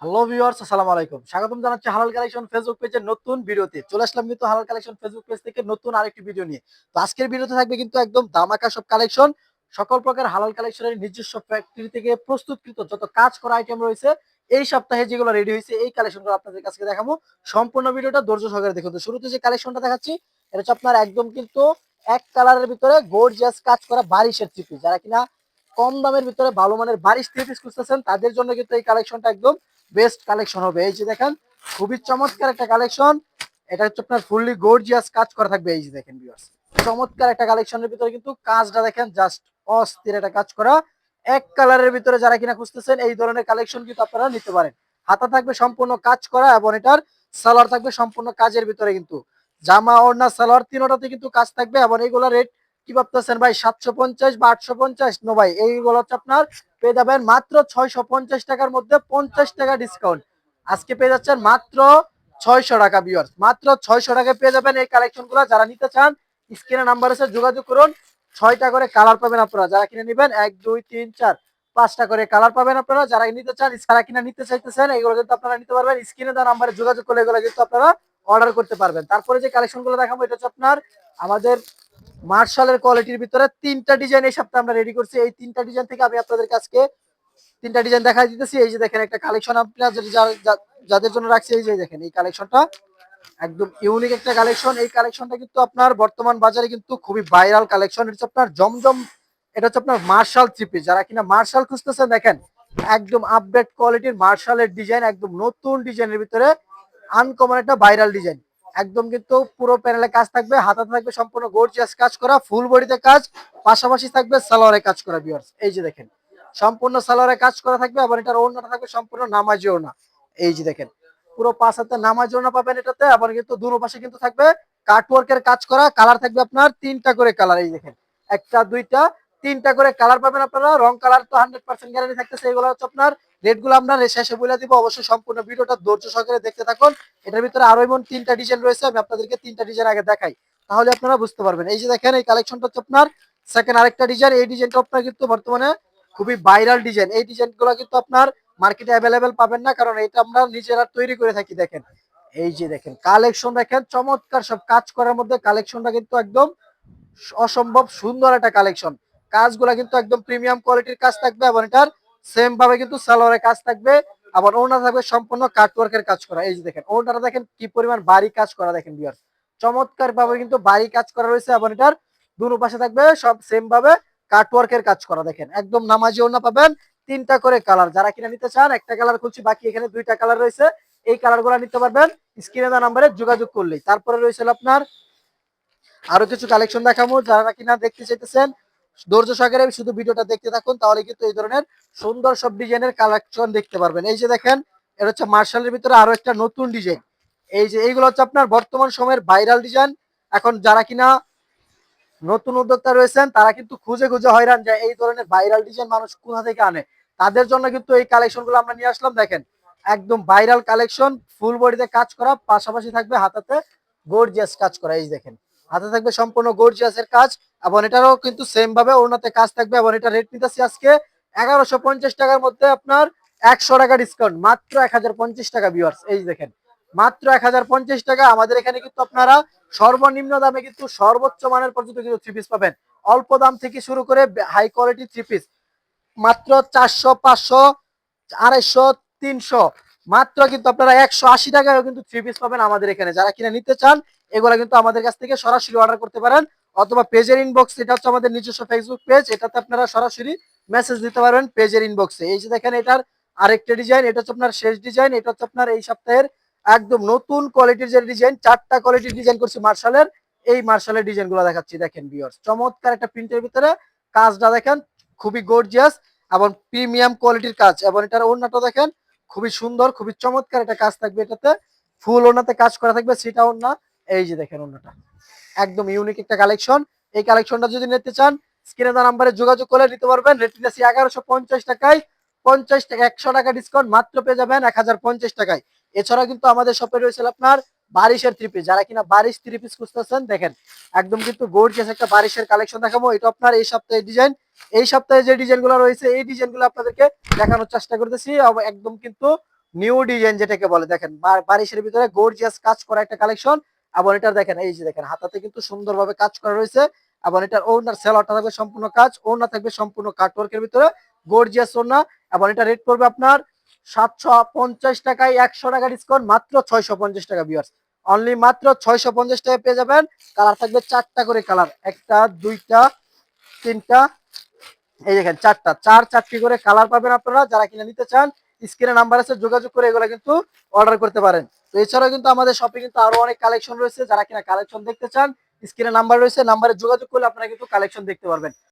Hello viewers, আসসালামু আলাইকুম। স্বাগতম জানাচ্ছি হালাল কালেকশন ফেসবুক পেজের নতুন ভিডিওতে। চলে আসলাম কিন্তু হালাল কালেকশন ফেসবুক পেজ থেকে নতুন আরেকটি ভিডিও নিয়ে। তো আজকের ভিডিওতে থাকবে কিন্তু একদম দামাকা সব কালেকশন। সকল প্রকার হালাল কালেকশনের নিজস্ব ফ্যাক্টরি থেকে প্রস্তুতকৃত যত কাজ করা আইটেম রয়েছে, এই সপ্তাহে যেগুলো রেডি হয়েছে এই কালেকশনগুলো আপনাদের কাছে দেখাবো। সম্পূর্ণ ভিডিওটা ধৈর্য সহকারে দেখুন। তো শুরুতে যে কালেকশনটা দেখাচ্ছি, এটা হচ্ছে আপনার একদম কিন্তু এক কালারের ভিতরে গর্জিয়াস কাজ করা বারিশের থ্রি পিস। যারা কিনা কম দামের ভিতরে ভালো মানের বারিশ থ্রি পিস খুঁজতেছেন, তাদের জন্য কিন্তু এই কালেকশনটা একদম বেস্ট কালেকশন হবে। এই যে দেখেন, খুবই চমৎকার একটা কালেকশন। এটা হচ্ছে আপনার ফুললি গর্জিয়াস কাজ করা থাকবে। এই যে দেখেন ভিউয়ার্স, চমৎকার একটা কালেকশনের ভিতরে কিন্তু কাজটা দেখেন, জাস্ট অস্থির একটা কাজ করা। এক কালারের ভিতরে যারা কিনা খুঁজতেছেন এই ধরনের কালেকশন কিন্তু আপনারা নিতে পারেন। হাতা থাকবে সম্পূর্ণ কাজ করা এবং এটার সালোয়ার থাকবে সম্পূর্ণ কাজের ভিতরে। কিন্তু জামা ওড়না সালোয়ার তিনোটাতে কিন্তু কাজ থাকবে। এবং এইগুলো রেট কি ভাবতেছেন ভাই, 750 বা 850? নো ভাই, এইগুলো হচ্ছে আপনার পেয়ে যাবেন মাত্র 650 টাকার মধ্যে 50 টাকা ডিসকাউন্ট। আজকে পেয়ে যাচ্ছেন মাত্র 600 টাকা ভিউয়ার্স, মাত্র 600 টাকায় পেয়ে যাবেন এই কালেকশনগুলো। যারা নিতে চান স্ক্রিনে নাম্বার আছে, যোগাযোগ করুন। 6টা করে কালার পাবেন আপনারা যারা কিনে নেবেন। 1 2 3 4 5টা করে কালার পাবেন আপনারা যারা নিতে চান। যারা কিনা নিতে চাইতেছেন এগুলো কিন্তু আপনারা নিতে পারবেন। স্ক্রিনে দেওয়া নাম্বারে যোগাযোগ করলে এগুলো কিন্তু আপনারা অর্ডার করতে পারবেন। তারপরে যে কালেকশনগুলো দেখাবো, এটা হচ্ছে আপনার আমাদের মার্শালের কোয়ালিটির ভিতরে 3টা ডিজাইন এই সপ্তাহে আমরা রেডি করছি। এই 3টা ডিজাইন থেকে আমি আপনাদের কাছে 3টা ডিজাইন দেখা দিতেছি। এই যে দেখেন, একটা কালেকশন আপনারা যাদের জন্য রাখছি। এই যে দেখেন, এই কালেকশনটা একদম ইউনিক একটা কালেকশন। এই কালেকশনটা কিন্তু আপনার বর্তমান বাজারে কিন্তু খুবই ভাইরাল কালেকশন। এটা হচ্ছে আপনার জমজম, এটা হচ্ছে আপনার মার্শাল থ্রি পিস। যারা কিনা মার্শাল খুঁজতেছেন, দেখেন একদম আপডেট কোয়ালিটির মার্শালের ডিজাইন, একদম নতুন ডিজাইনের ভিতরে আনকমন একটা ভাইরাল ডিজাইন। একদম কিন্তু পুরো প্যানেলে কাজ থাকবে, হাতাতে থাকবে সম্পূর্ণ গর্জিয়াস কাজ করা, ফুল বডিতে কাজ, পাশাপাশি থাকবে সালোয়ারে কাজ করা ভিউয়ার্স। এই যে দেখেন, সম্পূর্ণ সালোয়ারে কাজ করা থাকবে। আবার এটার ওড়নাটা থাকবে সম্পূর্ণ নামাজি ওড়না। এই যে দেখেন, পুরো 5 হাতে নামাজি ওড়না পাবেন এটাতে। আবার কিন্তু দুনো পাশে কিন্তু থাকবে কাটওয়ার্কের কাজ করা। কালার থাকবে আপনার 3টা করে কালার। এই দেখেন, একটা দুইটা 3টা করে কালার পাবেন আপনারা। রং কালার তো 100% গ্যারান্টি থাকতেছে। এগুলো হচ্ছে আপনার রেটগুলো আমরা শেষে বলে দিব। অবশ্যই সম্পূর্ণ ভিডিওটা ধৈর্য সহকারে দেখতে থাকুন। এটার ভিতরে আরো এমন 3টা ডিজাইন রয়েছে, আমি আপনাদেরকে 3টা ডিজাইন আগে দেখাই, তাহলে আপনারা বুঝতে পারবেন। এই যে দেখেন, এই কালেকশনটা হচ্ছে আপনার সেকেন্ড আরেকটা ডিজাইন। এই ডিজাইনটা আপনার কিন্তু বর্তমানে খুবই ভাইরাল ডিজাইন। এই ডিজাইনগুলো কিন্তু আপনার মার্কেটে অ্যাভেলেবেল পাবেন না, কারণ এটা আমরা নিজেরা তৈরি করে থাকি। দেখেন, এই যে দেখেন কালেকশন, দেখেন চমৎকার সব কাজ করার মধ্যে কালেকশনটা কিন্তু একদম অসম্ভব সুন্দর একটা কালেকশন। কাজগুলা কিন্তু একদম প্রিমিয়াম কোয়ালিটির কাজ থাকবে। এবং এটার সেম ভাবে কিন্তু সালোয়ারের কাজ থাকবে। আবার ওড়না থাকবে সম্পূর্ণ কাটওয়ার্কের কাজ করা। এই যে দেখেন, ওড়নাটা দেখেন কি পরিমাণ ভারী কাজ করা। দেখেন ভিউয়ার্স, চমৎকার ভাবে কিন্তু ভারী কাজ করা রয়েছে। এবং এটার দুনো পাশে থাকবে সব সেম ভাবে কাটওয়ার্কের কাজ করা। দেখেন একদম নামাজি ওড়না পাবেন। 3টা করে কালার। যারা কিনা নিতে চান, একটা কালার খুলছি, বাকি এখানে 2টা কালার রয়েছে। এই কালার গুলা নিতে পারবেন স্ক্রিনে দেওয়া নাম্বারে যোগাযোগ করলেই। তারপরে রয়েছে আপনার আরো কিছু কালেকশন দেখাবো। যারা কিনা দেখতে চাইতেছেন, ধৈর্য সহকারে শুধু ভিডিওটা দেখতে থাকুন, তাহলে কিন্তু এই ধরনের সুন্দর সব ডিজাইনের কালেকশন দেখতে পারবেন। এই যে দেখেন, এটা হচ্ছে মার্শালের ভিতরে আরো একটা নতুন ডিজাইন। এই যে এইগুলো হচ্ছে আপনার বর্তমান সময়ের ভাইরাল ডিজাইন। এখন যারা কিনা নতুন উদ্যোক্তা রয়েছেন, তারা কিন্তু খুঁজে খুঁজে হয়রান যায় এই ধরনের ভাইরাল ডিজাইন মানুষ কোথা থেকে আনে। তাদের জন্য কিন্তু এই কালেকশন গুলো আমরা নিয়ে আসলাম। দেখেন, একদম ভাইরাল কালেকশন, ফুল বডিতে কাজ করা, পাশাপাশি থাকবে হাতাতে গর্জিয়াস কাজ করা। এই দেখেন, হাতে থাকবে সম্পূর্ণ গর্জিয়াসের কাজ। এবং এটারও কিন্তু সেম ভাবে ওড়নাতে কাজ থাকবে। এবং এটা রেট নিতেছি আজকে 1150 টাকার মধ্যে আপনার 100 টাকা ডিসকাউন্ট, মাত্র 1050 টাকা ভিউয়ার্স। এই দেখেন, মাত্র 1050 টাকা। আমাদের এখানে কিন্তু আপনারা সর্বনিম্ন দামে কিন্তু সর্বোচ্চ মানের পর্যন্ত কিন্তু থ্রি পিস পাবেন। অল্প দাম থেকে শুরু করে হাই কোয়ালিটি থ্রি পিস মাত্র 400 500 250 300, মাত্র কিন্তু আপনারা 180 টাকায় কিন্তু থ্রি পিস পাবেন আমাদের এখানে। যারা কিনা নিতে চান, এগুলা কিন্তু আমাদের কাছ থেকে সরাসরি অর্ডার করতে পারেন, অথবা পেজের ইনবক্স, এটা হচ্ছে আমাদের নিজস্ব ফেসবুক পেজ, এটাতে আপনারা সরাসরি মেসেজ দিতে পারবেন পেজের ইনবক্সে। এই যে দেখেন, এটার আরেকটা ডিজাইন, এটা হচ্ছে আপনার শেষ ডিজাইন। এটা হচ্ছে আপনার এই সপ্তাহের একদম নতুন কোয়ালিটির যে ডিজাইন, 4টা কোয়ালিটির ডিজাইন করছি মার্শালের। এই মার্শালের ডিজাইন গুলো দেখাচ্ছি। দেখেন ভিউয়ার্স, চমৎকার একটা প্রিন্টের ভিতরে কাজটা দেখেন, খুবই গর্জিয়াস এবং প্রিমিয়াম কোয়ালিটির কাজ। এবং এটার ওড়নাটা দেখেন, খুবই সুন্দর, খুবই চমৎকার একটা কাজ থাকবে এটাতে। ফুল ওড়নাতে কাজ করা থাকবে, সেটা ওড়না। এই যে দেখেন, ওড়নাটা একদম ইউনিক একটা কালেকশন। এই কালেকশনটা যদি নিতে চান, স্ক্রিনে দেওয়া নাম্বারে যোগাযোগ করে নিতে পারবেন। রেট দিচ্ছি 1150 টাকায়, 50 টাকা 100 টাকা ডিসকাউন্ট, মাত্র পেয়ে যাবেন 1050 টাকায়। এছাড়া কিন্তু আমাদের শপে রয়েছে আপনার বারিশের থ্রি পিস। যারা কিনা বারিশ থ্রি পিস খুঁজতেছেন, দেখেন একদম কিন্তু গর্জিয়াস একটা বারিশের কালেকশন দেখাবো। এটা আপনার এই সপ্তাহে ডিজাইন, এই সপ্তাহে যে ডিজাইন গুলো রয়েছে এই ডিজাইন গুলো আপনাদেরকে দেখানোর চেষ্টা করতেছি। একদম কিন্তু নিউ ডিজাইন যেটাকে বলে, দেখেন বারিশের ভিতরে গর্জিয়াস কাজ করা একটা কালেকশন। এবং এটার দেখেন এই যে দেখেন হাতাতে কিন্তু সুন্দরভাবে কাজ করা রয়েছে। এবং এটার ওড়নার সেলোয়ারটা থাকবে সম্পূর্ণ কাজ, ওড়না থাকবে সম্পূর্ণ কাটওয়ার্কের ভিতরে গর্জিয়াস ওড়না। এবং এটা রেট পড়বে আপনার 750 টাকায়, 100 টাকা ডিসকাউন্ট, মাত্র 650 টাকা ভিউয়ার্স। অনলি মাত্র 650 টাকায় পেয়ে যাবেন। কালার থাকবে 4টা করে কালার, একটা, দুইটা, তিনটা, এই দেখেন চারটা, 4টি করে কালার পাবেন আপনারা। যারা কিনা নিতে চান স্ক্রিনে নাম্বার আছে, যোগাযোগ করে এগুলো কিন্তু অর্ডার করতে পারেন। তো এছাড়াও কিন্তু আমাদের শপে কিন্তু আরো অনেক কালেকশন রয়েছে, যারা কিনা কালেকশন দেখতে চান স্ক্রিনে নাম্বার রয়েছে, নাম্বারে যোগাযোগ করলে আপনারা কিন্তু কালেকশন দেখতে পারবেন।